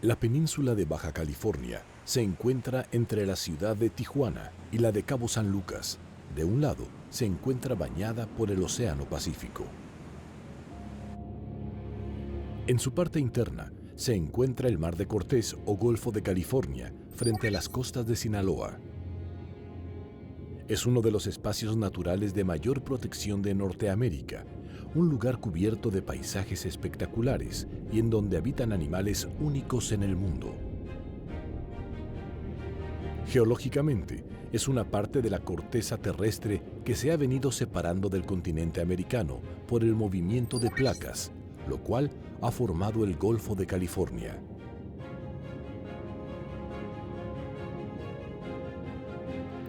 La península de Baja California se encuentra entre la ciudad de Tijuana y la de Cabo San Lucas. De un lado, se encuentra bañada por el Océano Pacífico. En su parte interna, se encuentra el Mar de Cortés o Golfo de California, frente a las costas de Sinaloa. Es uno de los espacios naturales de mayor protección de Norteamérica, un lugar cubierto de paisajes espectaculares y en donde habitan animales únicos en el mundo. Geológicamente, es una parte de la corteza terrestre que se ha venido separando del continente americano por el movimiento de placas, lo cual ha formado el Golfo de California.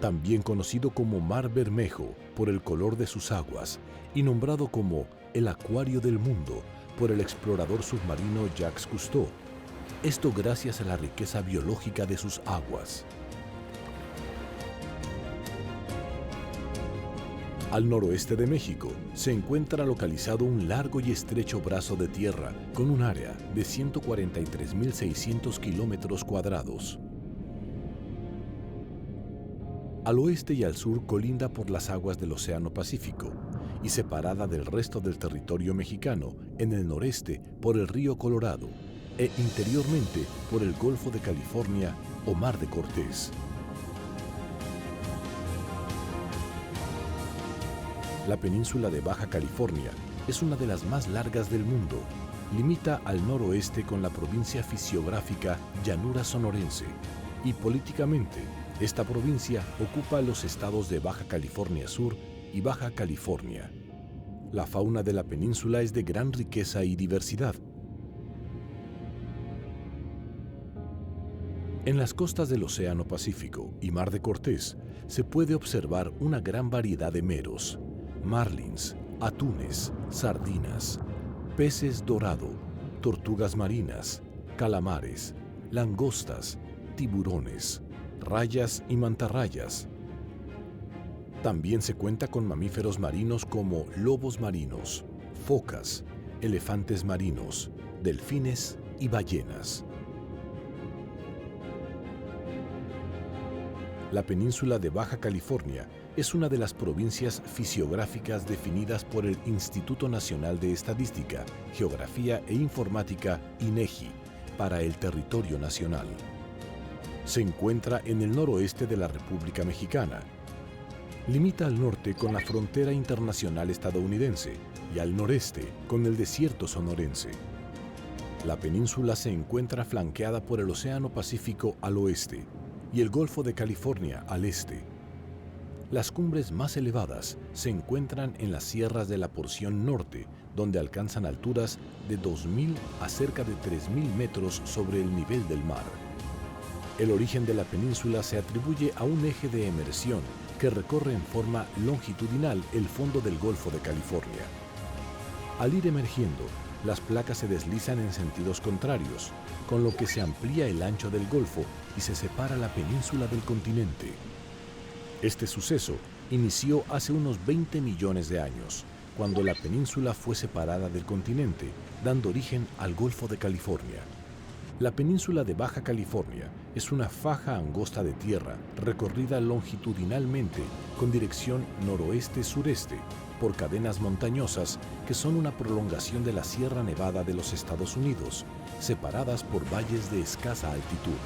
También conocido como Mar Bermejo por el color de sus aguas y nombrado como el Acuario del Mundo por el explorador submarino Jacques Cousteau. Esto gracias a la riqueza biológica de sus aguas. Al noroeste de México se encuentra localizado un largo y estrecho brazo de tierra con un área de 143.600 kilómetros cuadrados. Al oeste y al sur colinda por las aguas del Océano Pacífico y separada del resto del territorio mexicano en el noreste por el río Colorado e interiormente por el Golfo de California o Mar de Cortés. La península de Baja California es una de las más largas del mundo. Limita al noroeste con la provincia fisiográfica Llanura Sonorense y políticamente esta provincia ocupa los estados de Baja California Sur y Baja California. La fauna de la península es de gran riqueza y diversidad. En las costas del Océano Pacífico y Mar de Cortés se puede observar una gran variedad de meros, marlins, atunes, sardinas, peces dorado, tortugas marinas, calamares, langostas, tiburones, rayas y mantarrayas. También se cuenta con mamíferos marinos como lobos marinos, focas, elefantes marinos, delfines y ballenas. La península de Baja California es una de las provincias fisiográficas definidas por el Instituto Nacional de Estadística, Geografía e Informática, INEGI, para el territorio nacional. Se encuentra en el noroeste de la República Mexicana. Limita al norte con la frontera internacional estadounidense y al noreste con el desierto sonorense. La península se encuentra flanqueada por el Océano Pacífico al oeste y el Golfo de California al este. Las cumbres más elevadas se encuentran en las sierras de la porción norte, donde alcanzan alturas de 2.000 a cerca de 3.000 metros sobre el nivel del mar. El origen de la península se atribuye a un eje de emersión que recorre en forma longitudinal el fondo del Golfo de California. Al ir emergiendo, las placas se deslizan en sentidos contrarios, con lo que se amplía el ancho del Golfo y se separa la península del continente. Este suceso inició hace unos 20 millones de años, cuando la península fue separada del continente, dando origen al Golfo de California. La península de Baja California es una faja angosta de tierra recorrida longitudinalmente con dirección noroeste-sureste por cadenas montañosas que son una prolongación de la Sierra Nevada de los Estados Unidos, separadas por valles de escasa altitud.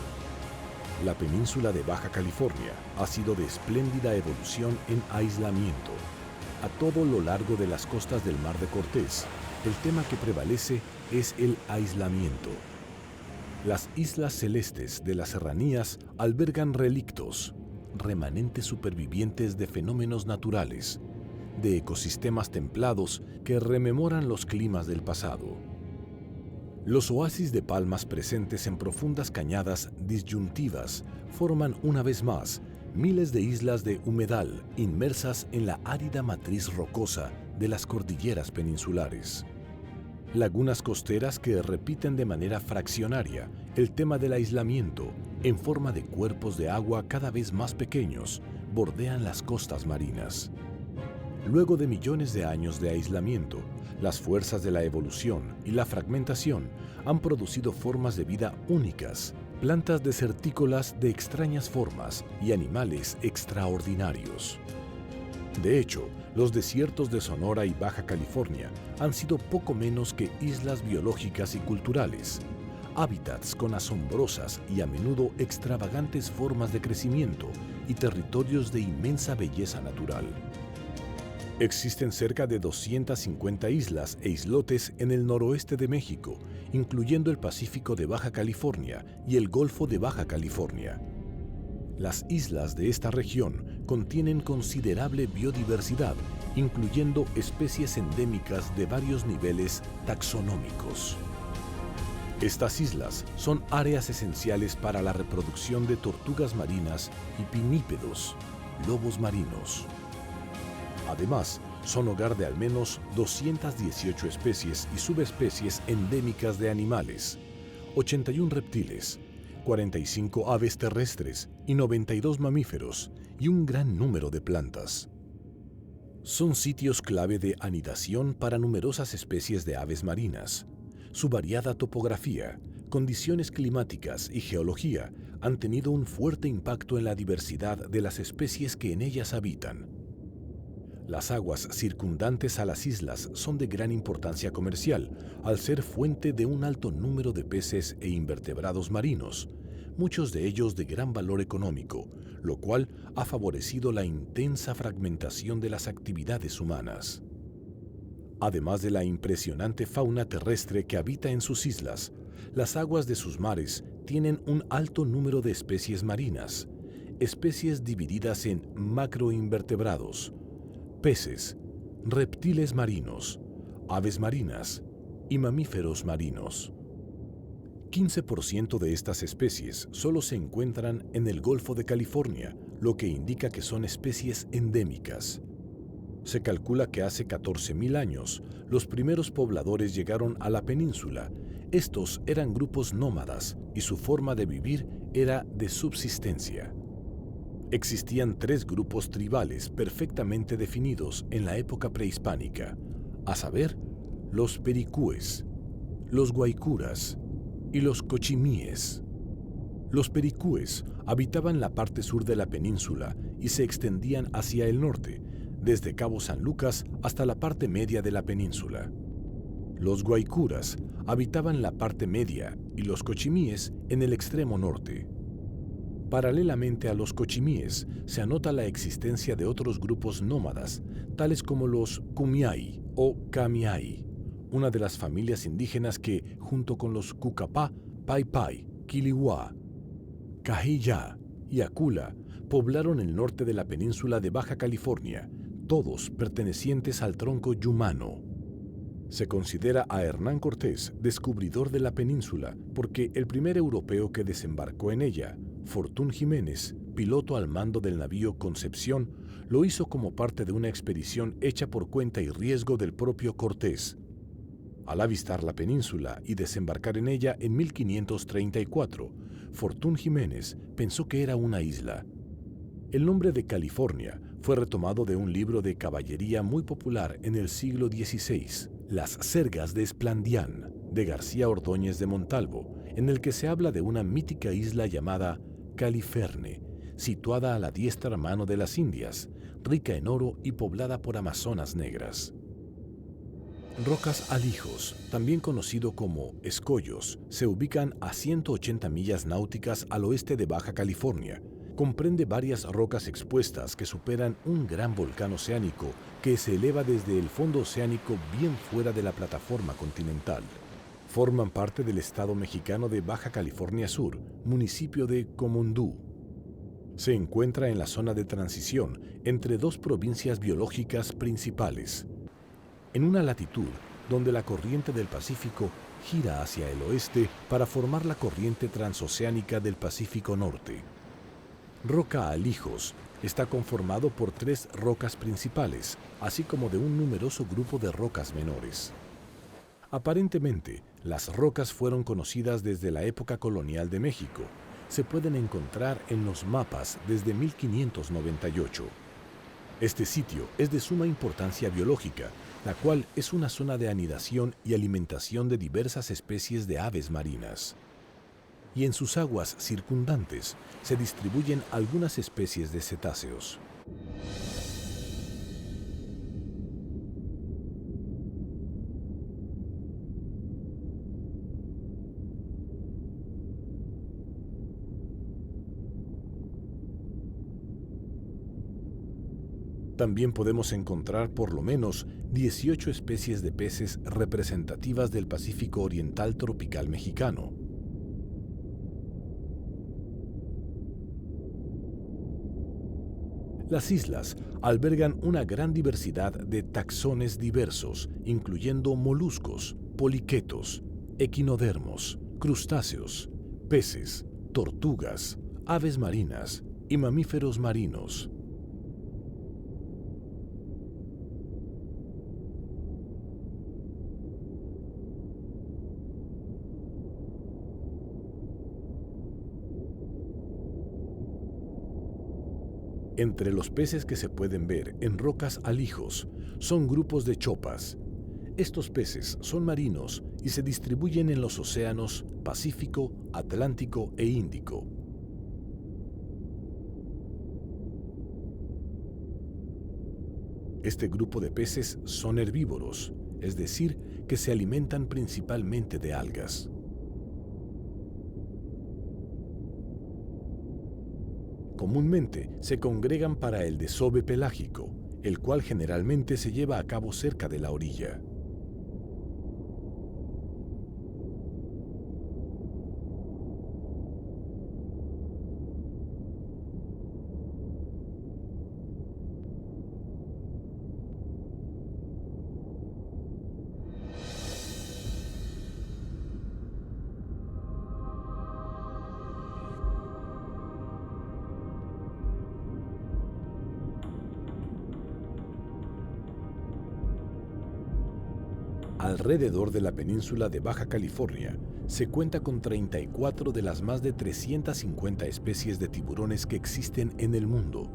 La península de Baja California ha sido de espléndida evolución en aislamiento. A todo lo largo de las costas del Mar de Cortés, el tema que prevalece es el aislamiento. Las islas celestes de las serranías albergan relictos, remanentes supervivientes de fenómenos naturales, de ecosistemas templados que rememoran los climas del pasado. Los oasis de palmas presentes en profundas cañadas disyuntivas forman una vez más miles de islas de humedal inmersas en la árida matriz rocosa de las cordilleras peninsulares. Lagunas costeras que repiten de manera fraccionaria el tema del aislamiento en forma de cuerpos de agua cada vez más pequeños bordean las costas marinas. Luego de millones de años de aislamiento, las fuerzas de la evolución y la fragmentación han producido formas de vida únicas, plantas desertícolas de extrañas formas y animales extraordinarios. De hecho, los desiertos de Sonora y Baja California han sido poco menos que islas biológicas y culturales, hábitats con asombrosas y a menudo extravagantes formas de crecimiento y territorios de inmensa belleza natural. Existen cerca de 250 islas e islotes en el noroeste de México, incluyendo el Pacífico de Baja California y el Golfo de Baja California. Las islas de esta región contienen considerable biodiversidad, incluyendo especies endémicas de varios niveles taxonómicos. Estas islas son áreas esenciales para la reproducción de tortugas marinas y pinípedos, lobos marinos. Además, son hogar de al menos 218 especies y subespecies endémicas de animales, 81 reptiles, 45 aves terrestres y 92 mamíferos, y un gran número de plantas. Son sitios clave de anidación para numerosas especies de aves marinas. Su variada topografía, condiciones climáticas y geología han tenido un fuerte impacto en la diversidad de las especies que en ellas habitan. Las aguas circundantes a las islas son de gran importancia comercial, al ser fuente de un alto número de peces e invertebrados marinos, muchos de ellos de gran valor económico, lo cual ha favorecido la intensa fragmentación de las actividades humanas. Además de la impresionante fauna terrestre que habita en sus islas, las aguas de sus mares tienen un alto número de especies marinas, especies divididas en macroinvertebrados, peces, reptiles marinos, aves marinas y mamíferos marinos. 15% de estas especies solo se encuentran en el Golfo de California, lo que indica que son especies endémicas. Se calcula que hace 14.000 años, los primeros pobladores llegaron a la península. Estos eran grupos nómadas y su forma de vivir era de subsistencia. Existían 3 grupos tribales perfectamente definidos en la época prehispánica, a saber, los pericúes, los guaycuras y los cochimíes. Los pericúes habitaban la parte sur de la península y se extendían hacia el norte, desde Cabo San Lucas hasta la parte media de la península. Los guaycuras habitaban la parte media y los cochimíes en el extremo norte. Paralelamente a los cochimíes se anota la existencia de otros grupos nómadas, tales como los kumiai o kamiai, una de las familias indígenas que, junto con los Cucapá, Paipai, Quilihuá, Cajillá y Acula, poblaron el norte de la península de Baja California, todos pertenecientes al tronco yumano. Se considera a Hernán Cortés descubridor de la península porque el primer europeo que desembarcó en ella, Fortún Jiménez, piloto al mando del navío Concepción, lo hizo como parte de una expedición hecha por cuenta y riesgo del propio Cortés. Al avistar la península y desembarcar en ella en 1534, Fortún Jiménez pensó que era una isla. El nombre de California fue retomado de un libro de caballería muy popular en el siglo XVI, Las Sergas de Esplandián, de García Ordóñez de Montalvo, en el que se habla de una mítica isla llamada Califerne, situada a la diestra mano de las Indias, rica en oro y poblada por amazonas negras. Rocas Alijos, también conocido como escollos, se ubican a 180 millas náuticas al oeste de Baja California. Comprende varias rocas expuestas que superan un gran volcán oceánico que se eleva desde el fondo oceánico bien fuera de la plataforma continental. Forman parte del estado mexicano de Baja California Sur, municipio de Comondú. Se encuentra en la zona de transición entre 2 provincias biológicas principales, en una latitud donde la corriente del Pacífico gira hacia el oeste para formar la corriente transoceánica del Pacífico Norte. Roca Alijos está conformado por 3 rocas principales, así como de un numeroso grupo de rocas menores. Aparentemente, las rocas fueron conocidas desde la época colonial de México. Se pueden encontrar en los mapas desde 1598. Este sitio es de suma importancia biológica, la cual es una zona de anidación y alimentación de diversas especies de aves marinas. Y en sus aguas circundantes se distribuyen algunas especies de cetáceos. También podemos encontrar por lo menos 18 especies de peces representativas del Pacífico Oriental tropical mexicano. Las islas albergan una gran diversidad de taxones diversos, incluyendo moluscos, poliquetos, equinodermos, crustáceos, peces, tortugas, aves marinas y mamíferos marinos. Entre los peces que se pueden ver en rocas alijos son grupos de chopas. Estos peces son marinos y se distribuyen en los océanos Pacífico, Atlántico e Índico. Este grupo de peces son herbívoros, es decir, que se alimentan principalmente de algas. Comúnmente se congregan para el desove pelágico, el cual generalmente se lleva a cabo cerca de la orilla. Alrededor de la península de Baja California se cuenta con 34 de las más de 350 especies de tiburones que existen en el mundo.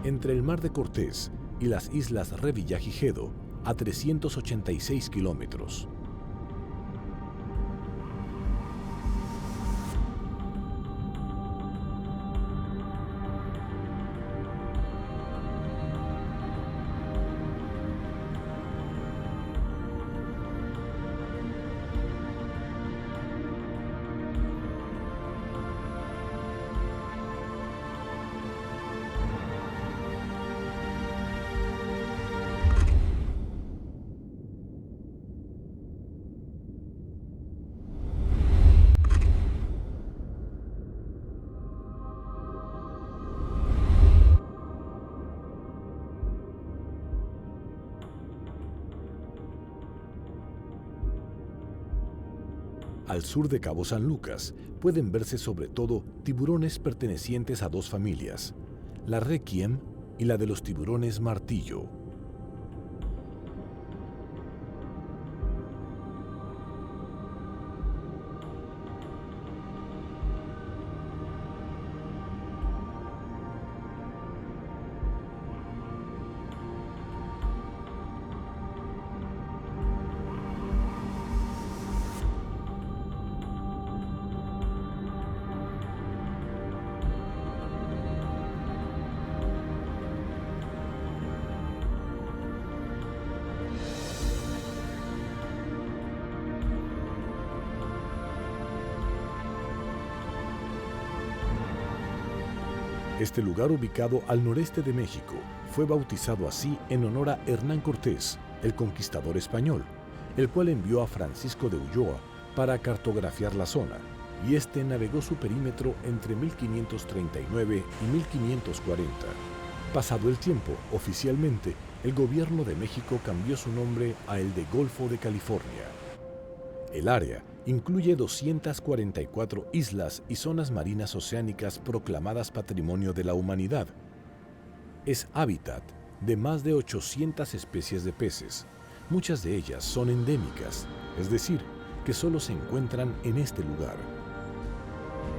Entre el Mar de Cortés y las islas Revillagigedo, a 386 kilómetros. Al sur de Cabo San Lucas pueden verse sobre todo tiburones pertenecientes a dos familias, la Requiem y la de los tiburones martillo. Este lugar, ubicado al noreste de México, fue bautizado así en honor a Hernán Cortés, el conquistador español, el cual envió a Francisco de Ulloa para cartografiar la zona, y este navegó su perímetro entre 1539 y 1540. Pasado el tiempo, oficialmente, el gobierno de México cambió su nombre a el de Golfo de California. El área incluye 244 islas y zonas marinas oceánicas proclamadas Patrimonio de la Humanidad. Es hábitat de más de 800 especies de peces, Muchas de ellas son endémicas, es decir, que solo se encuentran en este lugar.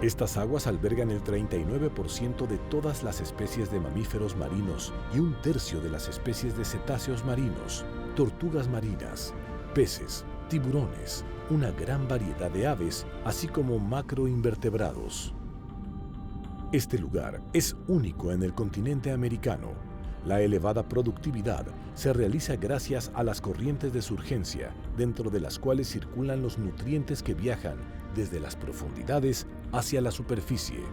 Estas aguas albergan el 39% de todas las especies de mamíferos marinos y un tercio de las especies de cetáceos marinos, tortugas marinas, peces, tiburones, una gran variedad de aves, así como macroinvertebrados. Este lugar es único en el continente americano. La elevada productividad se realiza gracias a las corrientes de surgencia, dentro de las cuales circulan los nutrientes que viajan desde las profundidades hacia la superficie.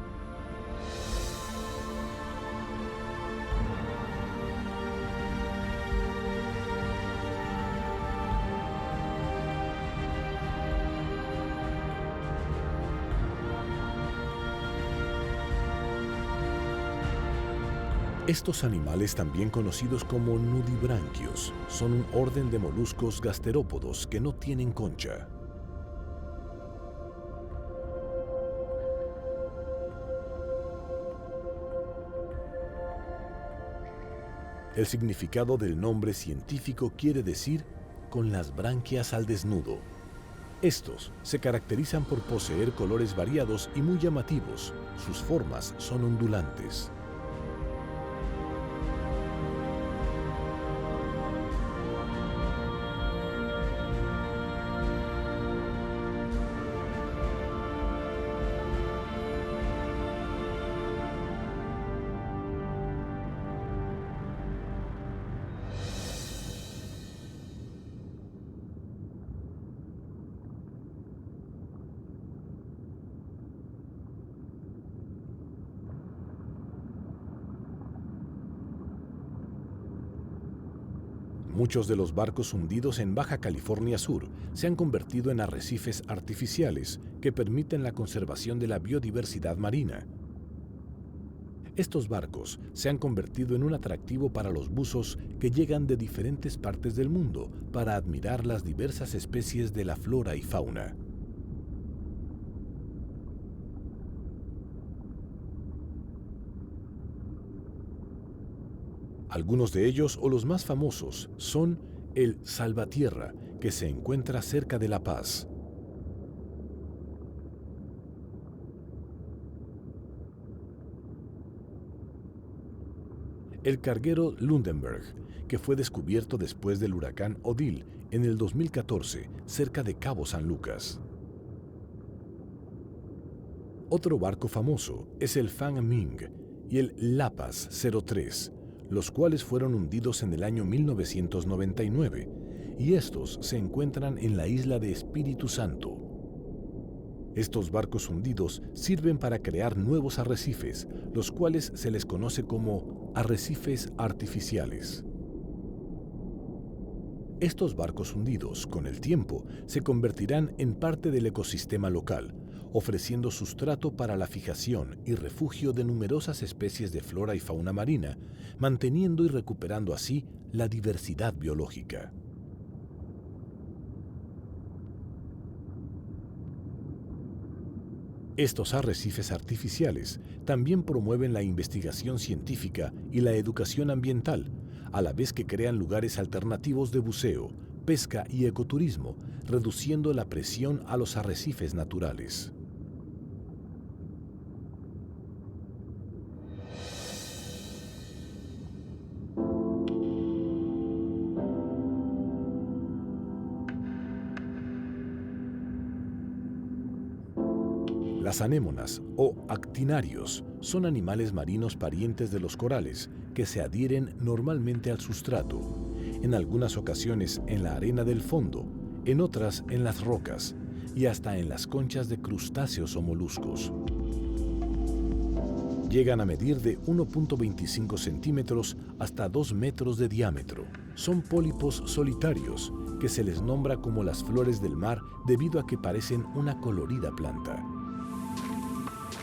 Estos animales, también conocidos como nudibranquios, son un orden de moluscos gasterópodos que no tienen concha. El significado del nombre científico quiere decir con las branquias al desnudo. Estos se caracterizan por poseer colores variados y muy llamativos. Sus formas son ondulantes. Muchos de los barcos hundidos en Baja California Sur se han convertido en arrecifes artificiales que permiten la conservación de la biodiversidad marina. Estos barcos se han convertido en un atractivo para los buzos que llegan de diferentes partes del mundo para admirar las diversas especies de la flora y fauna. Algunos de ellos, o los más famosos, son el Salvatierra, que se encuentra cerca de La Paz; el carguero Lundenberg, que fue descubierto después del huracán Odile en el 2014, cerca de Cabo San Lucas. Otro barco famoso es el Phang Minh y el Lapas 03, los cuales fueron hundidos en el año 1999, y estos se encuentran en la isla de Espíritu Santo. Estos barcos hundidos sirven para crear nuevos arrecifes, los cuales se les conoce como arrecifes artificiales. Estos barcos hundidos, con el tiempo, se convertirán en parte del ecosistema local, ofreciendo sustrato para la fijación y refugio de numerosas especies de flora y fauna marina, manteniendo y recuperando así la diversidad biológica. Estos arrecifes artificiales también promueven la investigación científica y la educación ambiental, a la vez que crean lugares alternativos de buceo, pesca y ecoturismo, reduciendo la presión a los arrecifes naturales. Las anémonas o actinarios son animales marinos parientes de los corales que se adhieren normalmente al sustrato, en algunas ocasiones en la arena del fondo, en otras en las rocas y hasta en las conchas de crustáceos o moluscos. Llegan a medir de 1.25 centímetros hasta 2 metros de diámetro. Son pólipos solitarios que se les nombra como las flores del mar debido a que parecen una colorida planta.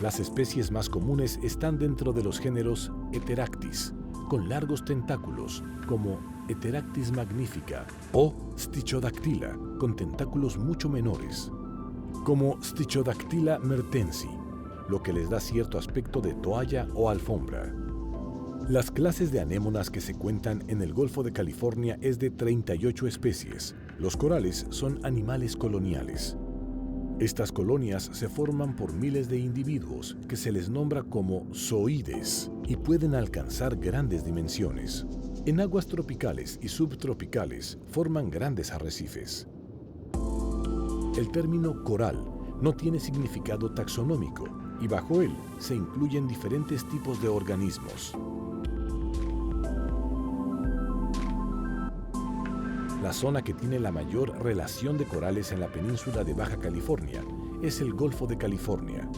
Las especies más comunes están dentro de los géneros Heteractis, con largos tentáculos, como Heteractis magnifica, o Stichodactyla, con tentáculos mucho menores, como Stichodactyla mertensi, lo que les da cierto aspecto de toalla o alfombra. Las clases de anémonas que se cuentan en el Golfo de California es de 38 especies. Los corales son animales coloniales. Estas colonias se forman por miles de individuos que se les nombra como zooides y pueden alcanzar grandes dimensiones. En aguas tropicales y subtropicales forman grandes arrecifes. El término coral no tiene significado taxonómico y bajo él se incluyen diferentes tipos de organismos. La zona que tiene la mayor relación de corales en la península de Baja California es el Golfo de California.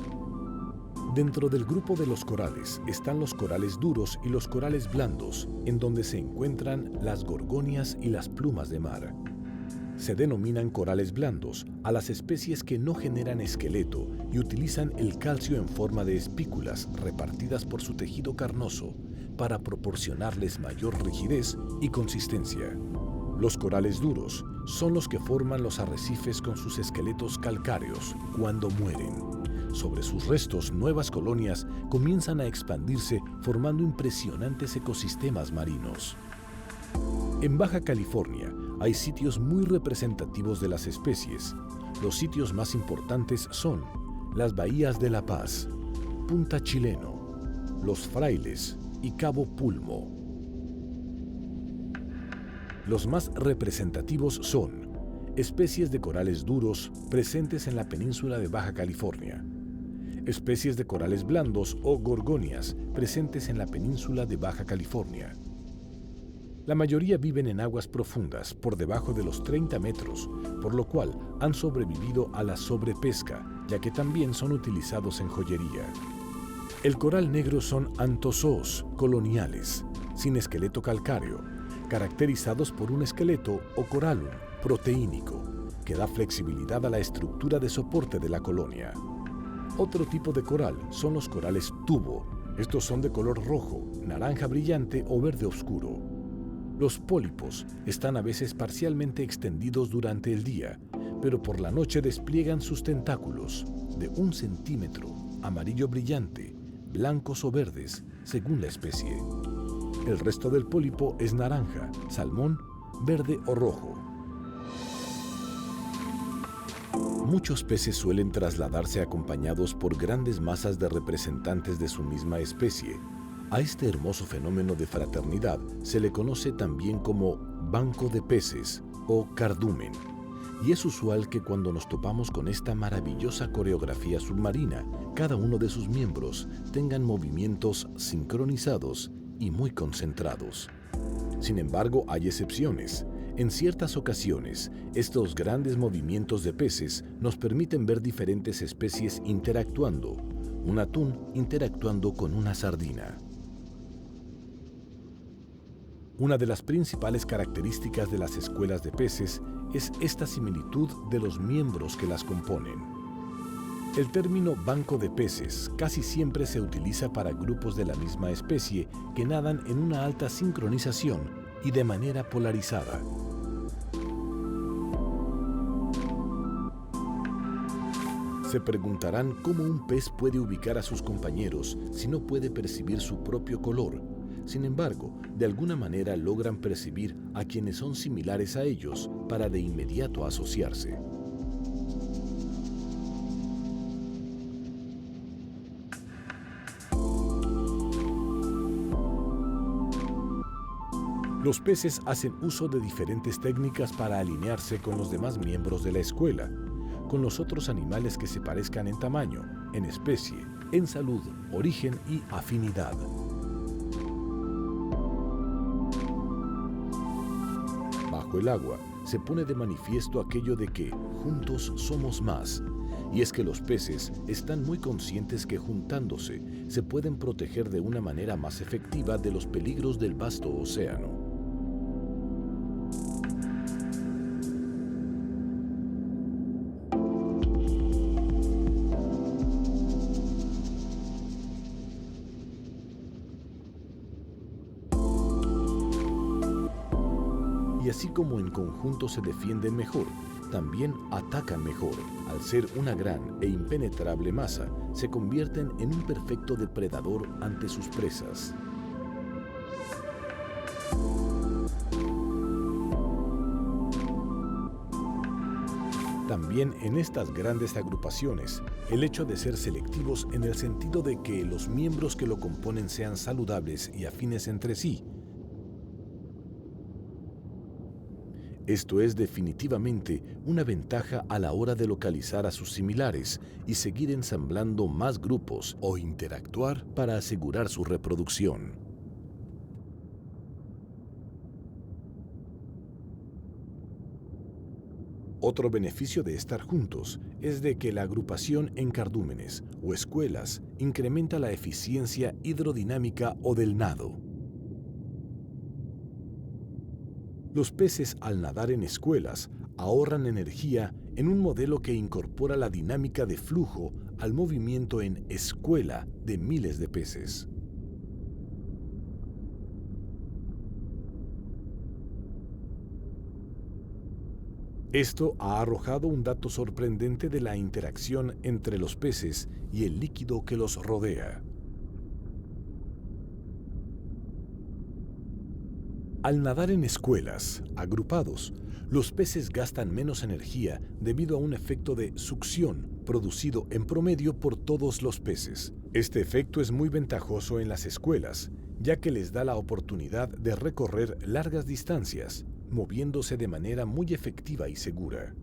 Dentro del grupo de los corales están los corales duros y los corales blandos, en donde se encuentran las gorgonias y las plumas de mar. Se denominan corales blandos a las especies que no generan esqueleto y utilizan el calcio en forma de espículas repartidas por su tejido carnoso para proporcionarles mayor rigidez y consistencia. Los corales duros son los que forman los arrecifes con sus esqueletos calcáreos cuando mueren. Sobre sus restos, nuevas colonias comienzan a expandirse formando impresionantes ecosistemas marinos. En Baja California hay sitios muy representativos de las especies. Los sitios más importantes son las bahías de La Paz, Punta Chileno, Los Frailes y Cabo Pulmo. Los más representativos son especies de corales duros presentes en la península de Baja California, especies de corales blandos o gorgonias presentes en la península de Baja California. La mayoría viven en aguas profundas, por debajo de los 30 metros, por lo cual han sobrevivido a la sobrepesca, ya que también son utilizados en joyería. El coral negro son antozoos coloniales, sin esqueleto calcáreo, caracterizados por un esqueleto o coralum proteínico, que da flexibilidad a la estructura de soporte de la colonia. Otro tipo de coral son los corales tubo. Estos son de color rojo, naranja brillante o verde oscuro. Los pólipos están a veces parcialmente extendidos durante el día, pero por la noche despliegan sus tentáculos de 1 centímetro, amarillo brillante, blancos o verdes, según la especie. El resto del pólipo es naranja, salmón, verde o rojo. Muchos peces suelen trasladarse acompañados por grandes masas de representantes de su misma especie. A este hermoso fenómeno de fraternidad se le conoce también como banco de peces o cardumen. Y es usual que cuando nos topamos con esta maravillosa coreografía submarina, cada uno de sus miembros tengan movimientos sincronizados y muy concentrados. Sin embargo, hay excepciones. En ciertas ocasiones, estos grandes movimientos de peces nos permiten ver diferentes especies interactuando. Un atún interactuando con una sardina. Una de las principales características de las escuelas de peces es esta similitud de los miembros que las componen. El término banco de peces casi siempre se utiliza para grupos de la misma especie que nadan en una alta sincronización y de manera polarizada. Se preguntarán cómo un pez puede ubicar a sus compañeros si no puede percibir su propio color. Sin embargo, de alguna manera logran percibir a quienes son similares a ellos para de inmediato asociarse. Los peces hacen uso de diferentes técnicas para alinearse con los demás miembros de la escuela, con los otros animales que se parezcan en tamaño, en especie, en salud, origen y afinidad. Bajo el agua se pone de manifiesto aquello de que juntos somos más, y es que los peces están muy conscientes que juntándose se pueden proteger de una manera más efectiva de los peligros del vasto océano. Y así como en conjunto se defienden mejor, también atacan mejor. Al ser una gran e impenetrable masa, se convierten en un perfecto depredador ante sus presas. También en estas grandes agrupaciones, el hecho de ser selectivos en el sentido de que los miembros que lo componen sean saludables y afines entre sí. Esto es definitivamente una ventaja a la hora de localizar a sus similares y seguir ensamblando más grupos o interactuar para asegurar su reproducción. Otro beneficio de estar juntos es de que la agrupación en cardúmenes o escuelas incrementa la eficiencia hidrodinámica o del nado. Los peces al nadar en escuelas ahorran energía en un modelo que incorpora la dinámica de flujo al movimiento en escuela de miles de peces. Esto ha arrojado un dato sorprendente de la interacción entre los peces y el líquido que los rodea. Al nadar en escuelas, agrupados, los peces gastan menos energía debido a un efecto de succión producido en promedio por todos los peces. Este efecto es muy ventajoso en las escuelas, ya que les da la oportunidad de recorrer largas distancias, moviéndose de manera muy efectiva y segura.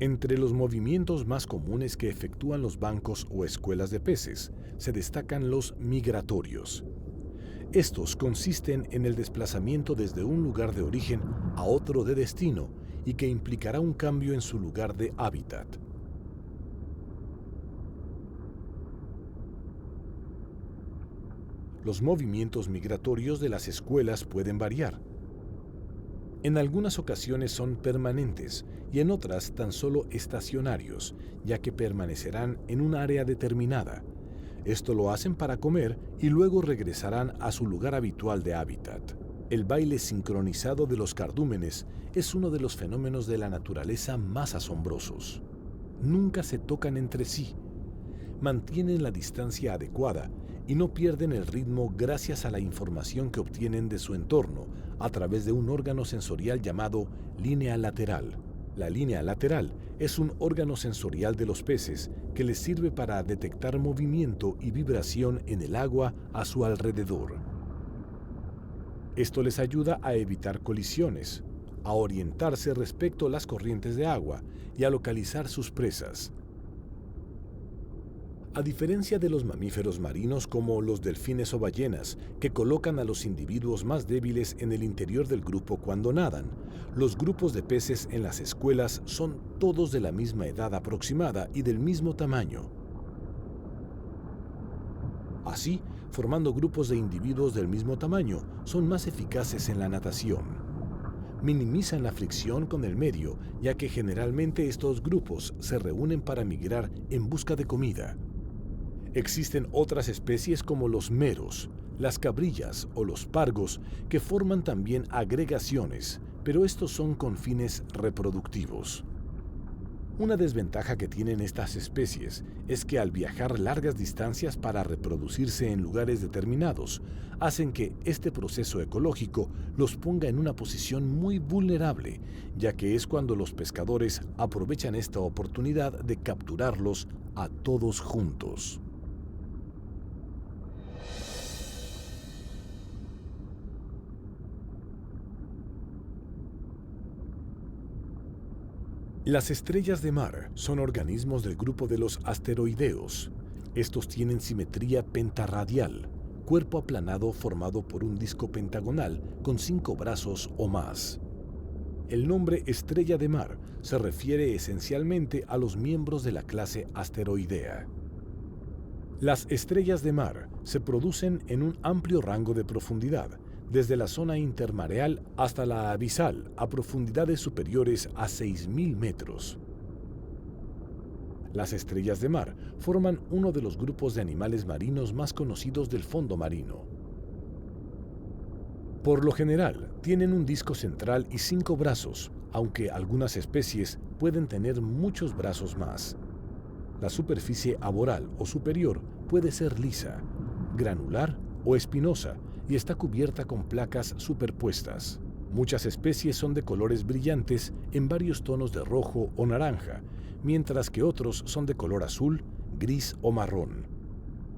Entre los movimientos más comunes que efectúan los bancos o escuelas de peces, se destacan los migratorios. Estos consisten en el desplazamiento desde un lugar de origen a otro de destino y que implicará un cambio en su lugar de hábitat. Los movimientos migratorios de las escuelas pueden variar. En algunas ocasiones son permanentes y en otras tan solo estacionarios, ya que permanecerán en un área determinada. Esto lo hacen para comer y luego regresarán a su lugar habitual de hábitat. El baile sincronizado de los cardúmenes es uno de los fenómenos de la naturaleza más asombrosos. Nunca se tocan entre sí, mantienen la distancia adecuada y no pierden el ritmo gracias a la información que obtienen de su entorno a través de un órgano sensorial llamado línea lateral. La línea lateral es un órgano sensorial de los peces que les sirve para detectar movimiento y vibración en el agua a su alrededor. Esto les ayuda a evitar colisiones, a orientarse respecto a las corrientes de agua y a localizar sus presas. A diferencia de los mamíferos marinos como los delfines o ballenas, que colocan a los individuos más débiles en el interior del grupo cuando nadan, los grupos de peces en las escuelas son todos de la misma edad aproximada y del mismo tamaño. Así, formando grupos de individuos del mismo tamaño, son más eficaces en la natación. Minimizan la fricción con el medio, ya que generalmente estos grupos se reúnen para migrar en busca de comida. Existen otras especies como los meros, las cabrillas o los pargos que forman también agregaciones, pero estos son con fines reproductivos. Una desventaja que tienen estas especies es que al viajar largas distancias para reproducirse en lugares determinados, hacen que este proceso ecológico los ponga en una posición muy vulnerable, ya que es cuando los pescadores aprovechan esta oportunidad de capturarlos a todos juntos. Las estrellas de mar son organismos del grupo de los asteroideos. Estos tienen simetría pentarradial, cuerpo aplanado formado por un disco pentagonal con 5 brazos o más. El nombre estrella de mar se refiere esencialmente a los miembros de la clase asteroidea. Las estrellas de mar se producen en un amplio rango de profundidad, desde la zona intermareal hasta la abisal, a profundidades superiores a 6.000 metros. Las estrellas de mar forman uno de los grupos de animales marinos más conocidos del fondo marino. Por lo general, tienen un disco central y 5 brazos, aunque algunas especies pueden tener muchos brazos más. La superficie aboral o superior puede ser lisa, granular o espinosa y está cubierta con placas superpuestas. Muchas especies son de colores brillantes en varios tonos de rojo o naranja, mientras que otros son de color azul, gris o marrón.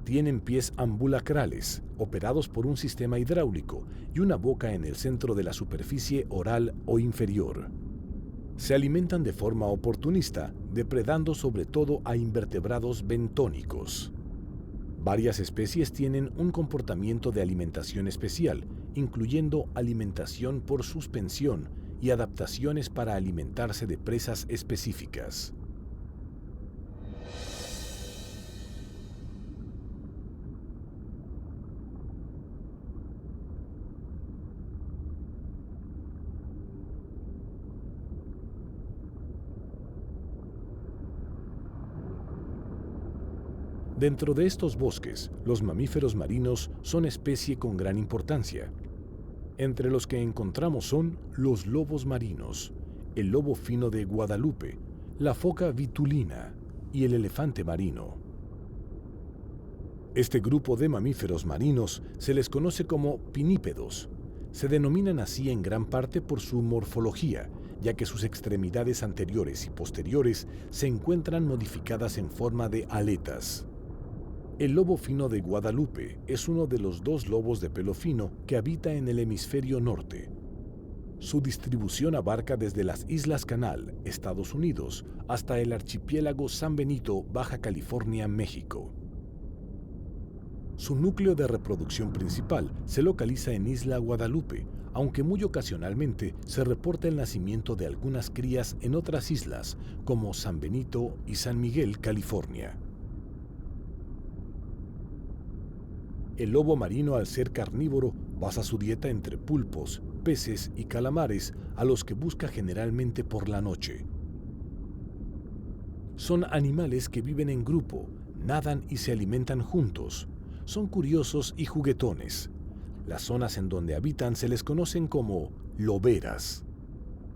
Tienen pies ambulacrales, operados por un sistema hidráulico, y una boca en el centro de la superficie oral o inferior. Se alimentan de forma oportunista, depredando sobre todo a invertebrados bentónicos. Varias especies tienen un comportamiento de alimentación especial, incluyendo alimentación por suspensión y adaptaciones para alimentarse de presas específicas. Dentro de estos bosques, los mamíferos marinos son especie con gran importancia. Entre los que encontramos son los lobos marinos, el lobo fino de Guadalupe, la foca vitulina y el elefante marino. Este grupo de mamíferos marinos se les conoce como pinípedos. Se denominan así en gran parte por su morfología, ya que sus extremidades anteriores y posteriores se encuentran modificadas en forma de aletas. El lobo fino de Guadalupe es uno de los 2 lobos de pelo fino que habita en el hemisferio norte. Su distribución abarca desde las Islas Canal, Estados Unidos, hasta el archipiélago San Benito, Baja California, México. Su núcleo de reproducción principal se localiza en Isla Guadalupe, aunque muy ocasionalmente se reporta el nacimiento de algunas crías en otras islas, como San Benito y San Miguel, California. El lobo marino, al ser carnívoro, basa su dieta entre pulpos, peces y calamares, a los que busca generalmente por la noche. Son animales que viven en grupo, nadan y se alimentan juntos. Son curiosos y juguetones. Las zonas en donde habitan se les conocen como loberas.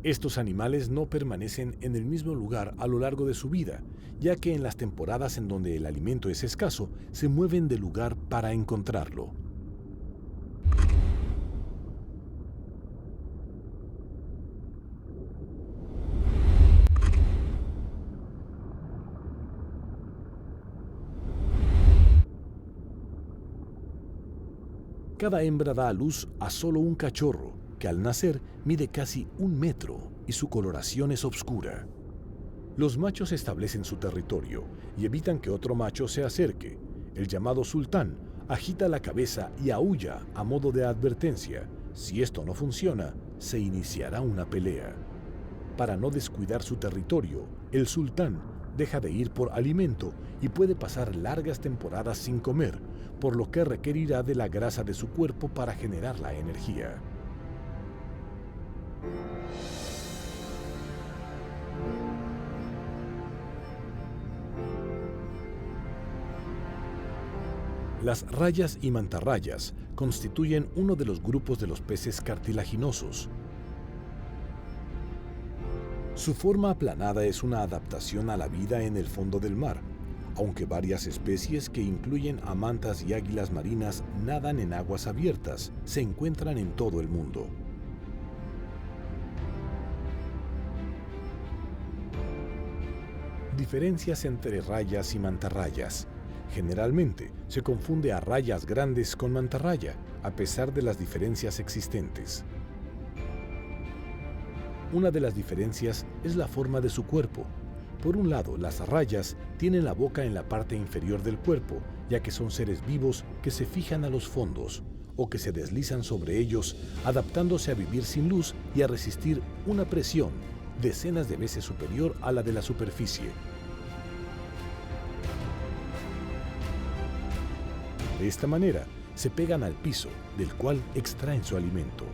Estos animales no permanecen en el mismo lugar a lo largo de su vida, ya que en las temporadas en donde el alimento es escaso, se mueven de lugar para encontrarlo. Cada hembra da a luz a solo un cachorro, que al nacer mide casi 1 metro y su coloración es oscura. Los machos establecen su territorio y evitan que otro macho se acerque. El llamado sultán agita la cabeza y aúlla a modo de advertencia. Si esto no funciona, se iniciará una pelea. Para no descuidar su territorio, el sultán deja de ir por alimento y puede pasar largas temporadas sin comer, por lo que requerirá de la grasa de su cuerpo para generar la energía. Las rayas y mantarrayas constituyen uno de los grupos de los peces cartilaginosos. Su forma aplanada es una adaptación a la vida en el fondo del mar, aunque varias especies que incluyen a mantas y águilas marinas nadan en aguas abiertas, se encuentran en todo el mundo. Diferencias entre rayas y mantarrayas. Generalmente se confunde a rayas grandes con mantarraya, a pesar de las diferencias existentes. Una de las diferencias es la forma de su cuerpo. Por un lado, las rayas tienen la boca en la parte inferior del cuerpo, ya que son seres vivos que se fijan a los fondos o que se deslizan sobre ellos, adaptándose a vivir sin luz y a resistir una presión decenas de veces superior a la de la superficie. De esta manera, se pegan al piso, del cual extraen su alimento.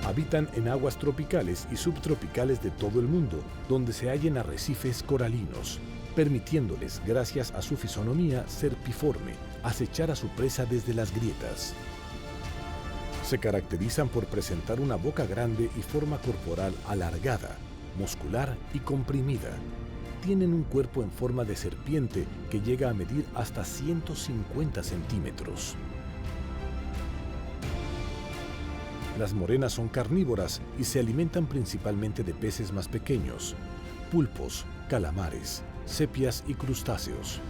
Habitan en aguas tropicales y subtropicales de todo el mundo, donde se hallan arrecifes coralinos. permitiéndoles, gracias a su fisonomía serpiforme, acechar a su presa desde las grietas. Se caracterizan por presentar una boca grande y forma corporal alargada, muscular y comprimida. Tienen un cuerpo en forma de serpiente que llega a medir hasta 150 centímetros. Las morenas son carnívoras y se alimentan principalmente de peces más pequeños, pulpos, calamares, sepias y crustáceos.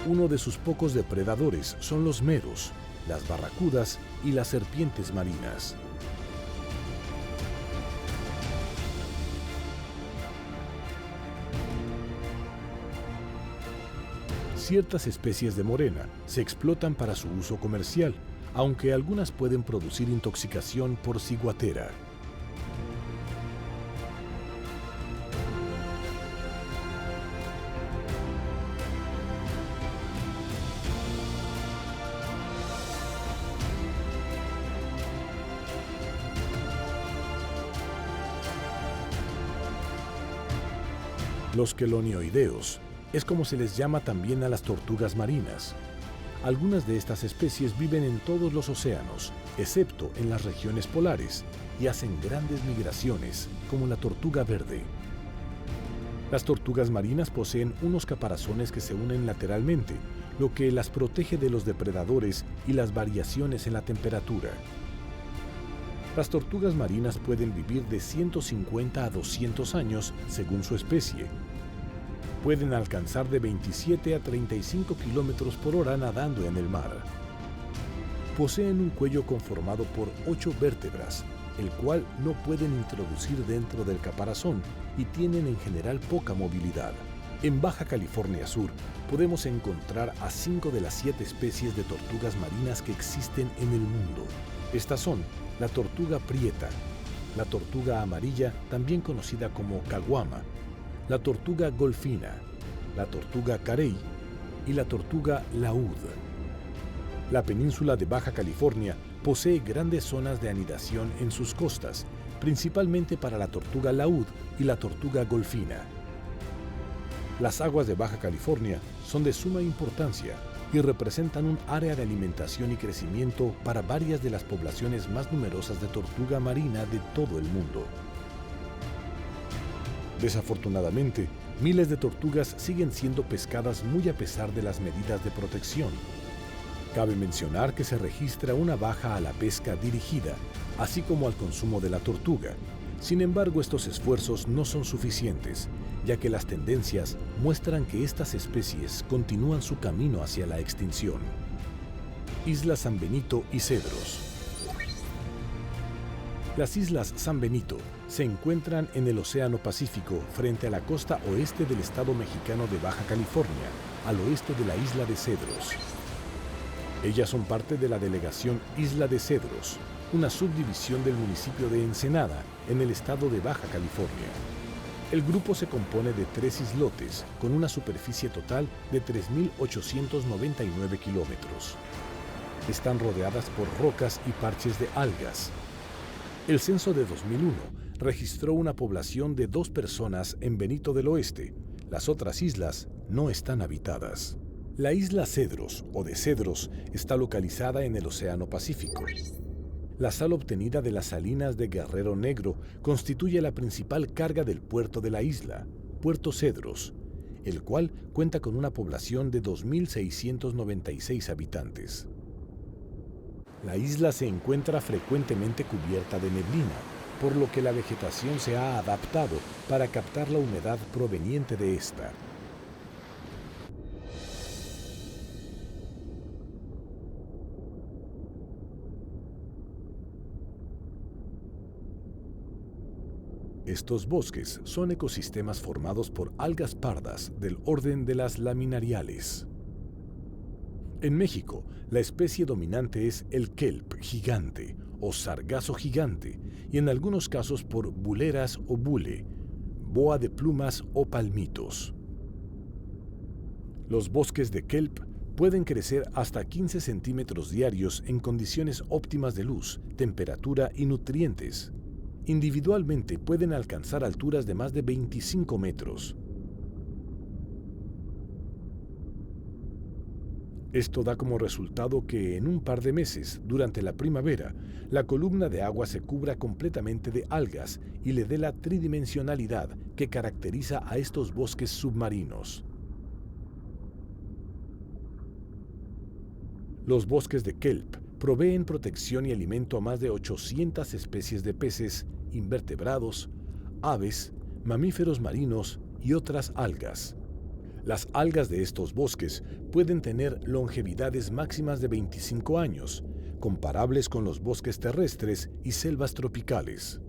Uno de sus pocos depredadores son los meros, las barracudas y las serpientes marinas. Ciertas especies de morena se explotan para su uso comercial, aunque algunas pueden producir intoxicación por ciguatera. Los quelonioideos es como se les llama también a las tortugas marinas. Algunas de estas especies viven en todos los océanos, excepto en las regiones polares, y hacen grandes migraciones, como la tortuga verde. Las tortugas marinas poseen unos caparazones que se unen lateralmente, lo que las protege de los depredadores y las variaciones en la temperatura. Las tortugas marinas pueden vivir de 150 a 200 años según su especie. Pueden alcanzar de 27 a 35 kilómetros por hora nadando en el mar. Poseen un cuello conformado por 8 vértebras, el cual no pueden introducir dentro del caparazón y tienen en general poca movilidad. En Baja California Sur podemos encontrar a 5 de las 7 especies de tortugas marinas que existen en el mundo. Estas son la tortuga prieta, la tortuga amarilla, también conocida como caguama, la tortuga golfina, la tortuga carey y la tortuga laúd. La península de Baja California posee grandes zonas de anidación en sus costas, principalmente para la tortuga laúd y la tortuga golfina. Las aguas de Baja California son de suma importancia y representan un área de alimentación y crecimiento para varias de las poblaciones más numerosas de tortuga marina de todo el mundo. Desafortunadamente, miles de tortugas siguen siendo pescadas muy a pesar de las medidas de protección. Cabe mencionar que se registra una baja a la pesca dirigida, así como al consumo de la tortuga. Sin embargo, estos esfuerzos no son suficientes, ya que las tendencias muestran que estas especies continúan su camino hacia la extinción. Islas San Benito y Cedros. Las Islas San Benito se encuentran en el Océano Pacífico frente a la costa oeste del estado mexicano de Baja California, al oeste de la isla de Cedros. Ellas son parte de la delegación Isla de Cedros, una subdivisión del municipio de Ensenada, en el estado de Baja California. El grupo se compone de 3 islotes, con una superficie total de 3.899 kilómetros. Están rodeadas por rocas y parches de algas. El censo de 2001 registró una población de 2 personas en Benito del Oeste. Las otras islas no están habitadas. La isla Cedros, o de Cedros, está localizada en el Océano Pacífico. La sal obtenida de las salinas de Guerrero Negro constituye la principal carga del puerto de la isla, Puerto Cedros, el cual cuenta con una población de 2.696 habitantes. La isla se encuentra frecuentemente cubierta de neblina, por lo que la vegetación se ha adaptado para captar la humedad proveniente de esta. Estos bosques son ecosistemas formados por algas pardas del orden de las laminariales. En México, la especie dominante es el kelp gigante o sargazo gigante y en algunos casos por buleras o bule, boa de plumas o palmitos. Los bosques de kelp pueden crecer hasta 15 centímetros diarios en condiciones óptimas de luz, temperatura y nutrientes. Individualmente pueden alcanzar alturas de más de 25 metros. Esto da como resultado que en un par de meses, durante la primavera, la columna de agua se cubra completamente de algas y le dé la tridimensionalidad que caracteriza a estos bosques submarinos. Los bosques de kelp proveen protección y alimento a más de 800 especies de peces, invertebrados, aves, mamíferos marinos y otras algas. Las algas de estos bosques pueden tener longevidades máximas de 25 años, comparables con los bosques terrestres y selvas tropicales.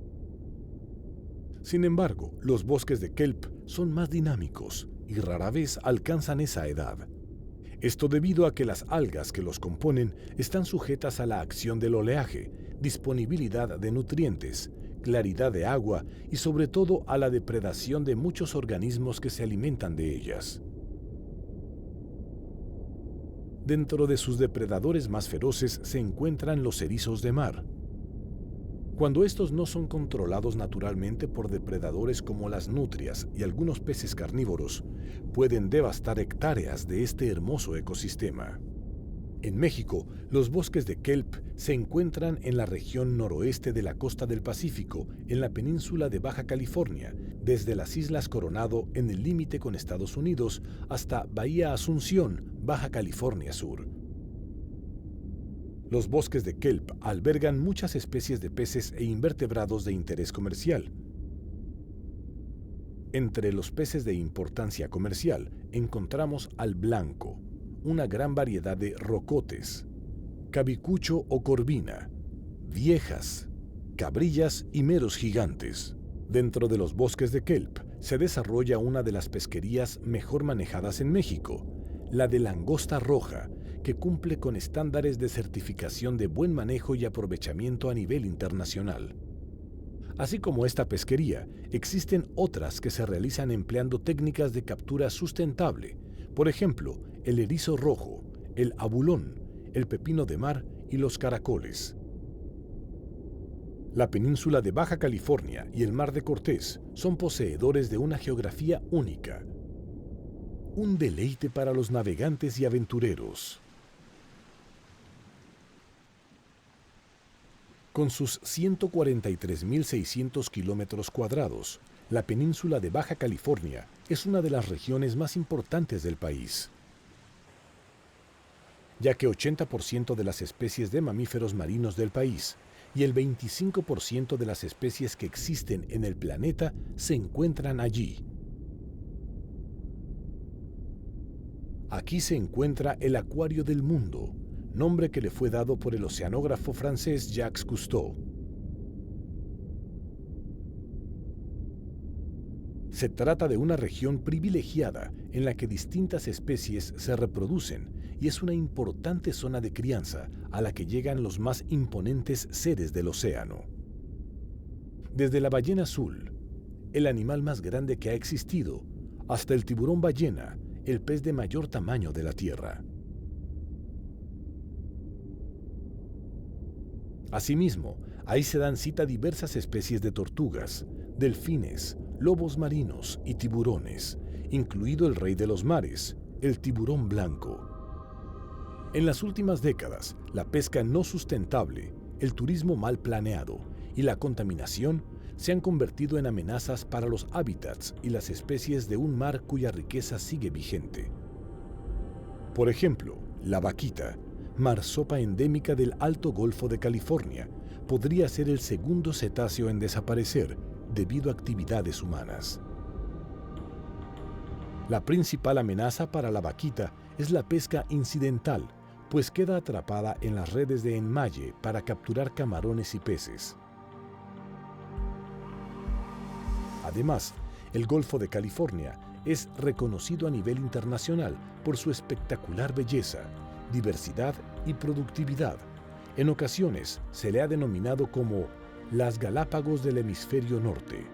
Sin embargo, los bosques de kelp son más dinámicos y rara vez alcanzan esa edad. Esto debido a que las algas que los componen están sujetas a la acción del oleaje, disponibilidad de nutrientes, claridad de agua y sobre todo a la depredación de muchos organismos que se alimentan de ellas. Dentro de sus depredadores más feroces se encuentran los erizos de mar. Cuando estos no son controlados naturalmente por depredadores como las nutrias y algunos peces carnívoros, pueden devastar hectáreas de este hermoso ecosistema. En México, los bosques de kelp se encuentran en la región noroeste de la costa del Pacífico, en la península de Baja California, desde las Islas Coronado en el límite con Estados Unidos hasta Bahía Asunción, Baja California Sur. Los bosques de kelp albergan muchas especies de peces e invertebrados de interés comercial. Entre los peces de importancia comercial encontramos al blanco, una gran variedad de rocotes, cabicucho o corvina, viejas, cabrillas y meros gigantes. Dentro de los bosques de kelp se desarrolla una de las pesquerías mejor manejadas en México, la de langosta roja, que cumple con estándares de certificación de buen manejo y aprovechamiento a nivel internacional. Así como esta pesquería, existen otras que se realizan empleando técnicas de captura sustentable, por ejemplo, el erizo rojo, el abulón, el pepino de mar y los caracoles. La península de Baja California y el Mar de Cortés son poseedores de una geografía única. Un deleite para los navegantes y aventureros. Con sus 143.600 kilómetros cuadrados, la península de Baja California es una de las regiones más importantes del país, ya que 80% de las especies de mamíferos marinos del país y el 25% de las especies que existen en el planeta se encuentran allí. Aquí se encuentra el Acuario del Mundo, nombre que le fue dado por el oceanógrafo francés Jacques Cousteau. Se trata de una región privilegiada en la que distintas especies se reproducen y es una importante zona de crianza a la que llegan los más imponentes seres del océano. Desde la ballena azul, el animal más grande que ha existido, hasta el tiburón ballena, el pez de mayor tamaño de la Tierra. Asimismo, ahí se dan cita diversas especies de tortugas, delfines, lobos marinos y tiburones, incluido el rey de los mares, el tiburón blanco. En las últimas décadas, la pesca no sustentable, el turismo mal planeado y la contaminación se han convertido en amenazas para los hábitats y las especies de un mar cuya riqueza sigue vigente. Por ejemplo, la vaquita, marsopa endémica del Alto Golfo de California, podría ser el segundo cetáceo en desaparecer debido a actividades humanas. La principal amenaza para la vaquita es la pesca incidental, pues queda atrapada en las redes de enmalle para capturar camarones y peces. Además, el Golfo de California es reconocido a nivel internacional por su espectacular belleza, diversidad y productividad. En ocasiones se le ha denominado como las Galápagos del hemisferio norte.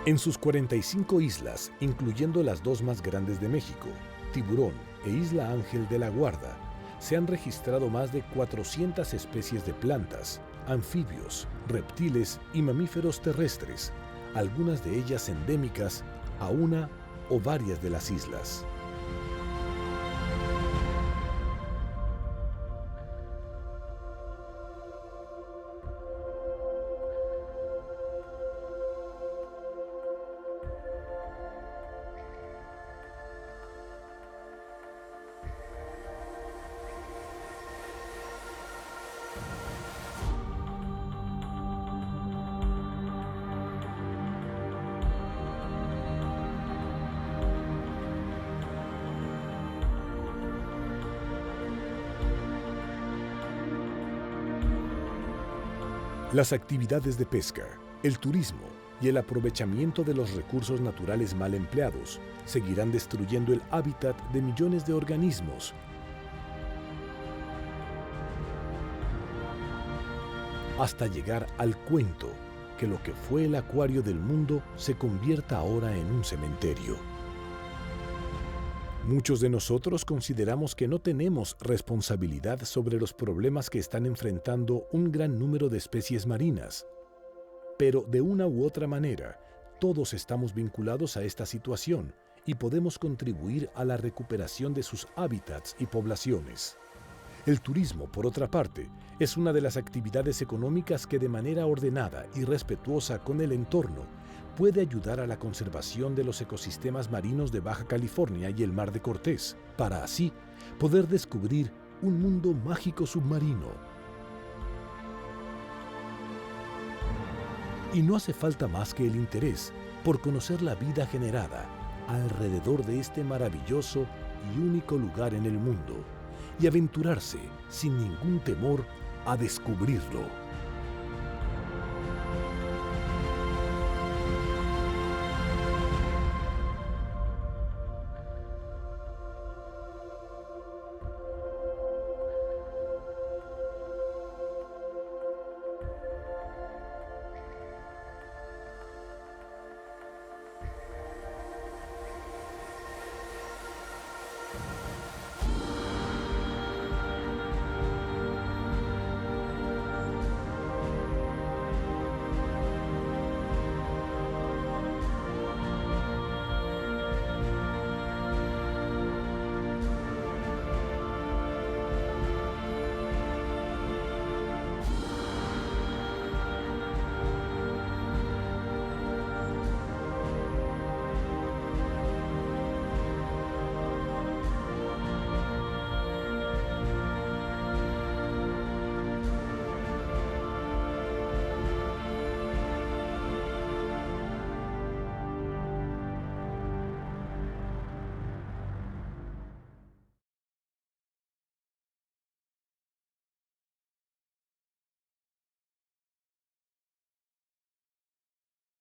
En sus 45 islas, incluyendo las dos más grandes de México, Tiburón e Isla Ángel de la Guarda, se han registrado más de 400 especies de plantas, anfibios, reptiles y mamíferos terrestres, algunas de ellas endémicas a una o varias de las islas. Las actividades de pesca, el turismo y el aprovechamiento de los recursos naturales mal empleados seguirán destruyendo el hábitat de millones de organismos, hasta llegar al cuento que lo que fue el acuario del mundo se convierta ahora en un cementerio. Muchos de nosotros consideramos que no tenemos responsabilidad sobre los problemas que están enfrentando un gran número de especies marinas. Pero de una u otra manera, todos estamos vinculados a esta situación y podemos contribuir a la recuperación de sus hábitats y poblaciones. El turismo, por otra parte, es una de las actividades económicas que de manera ordenada y respetuosa con el entorno puede ayudar a la conservación de los ecosistemas marinos de Baja California y el Mar de Cortés, para así poder descubrir un mundo mágico submarino. Y no hace falta más que el interés por conocer la vida generada alrededor de este maravilloso y único lugar en el mundo y aventurarse sin ningún temor a descubrirlo.